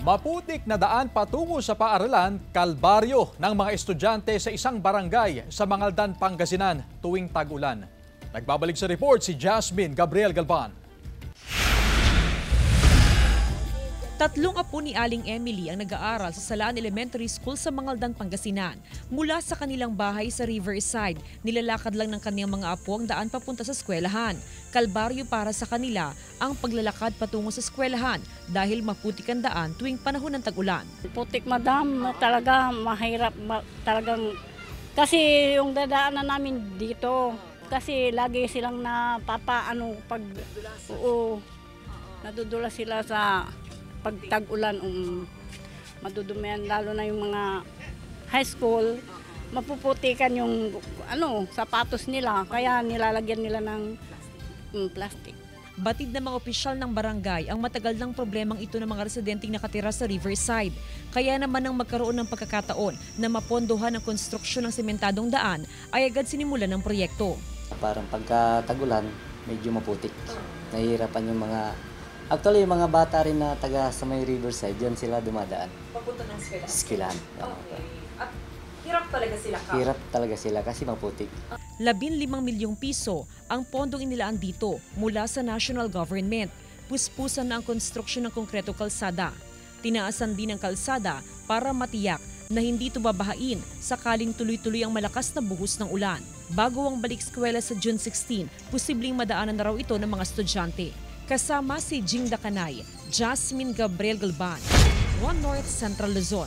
Maputik na daan patungo sa paaralan, kalbaryo ng mga estudyante sa isang barangay sa Mangaldan, Pangasinan tuwing tag-ulan. Nagbabalik sa report si Jasmine Gabriel Galban. Tatlong apo ni Aling Emily ang nag-aaral sa Salaan Elementary School sa Mangaldan, Pangasinan. Mula sa kanilang bahay sa Riverside, nilalakad lang ng kaniyang mga apo ang daan papunta sa eskwelahan. Kalbaryo para sa kanila ang paglalakad patungo sa eskwelahan dahil maputik ang daan tuwing panahon ng tag-ulan. Putik, madam, talaga mahirap talagang kasi yung dadaanan namin dito kasi lagi silang pag nadudula sila sa pag tag-ulan, madudumihan, lalo na yung mga high school, mapuputikan yung sapatos nila, kaya nilalagyan nila ng plastic. Batid ng mga opisyal ng barangay ang matagal ng problemang ito ng mga residenteng nakatira sa Riverside. Kaya naman nang magkaroon ng pagkakataon na mapondohan ang konstruksyon ng sementadong daan ay agad sinimulan ng proyekto. Parang pagka tag-ulan, medyo maputik. Nahihirapan yung Actually, yung mga bata rin na taga sa may Riverside, dyan sila dumadaan. Papunta ng eskwelahan? Eskwelahan. Okay. At hirap talaga sila ka? Hirap talaga sila kasi maputik. 15 milyong piso ang pondong inilaan dito mula sa national government. Puspusan na ang konstruksyon ng konkreto kalsada. Tinaasan din ang kalsada para matiyak na hindi ito babahain sakaling tuloy-tuloy ang malakas na buhos ng ulan. Bago ang balik eskwela sa June 16, posibleng madaanan na raw ito ng mga estudyante. Kasama si Jing Dakanay, Jasmine Gabriel Galban, One North Central Luzon.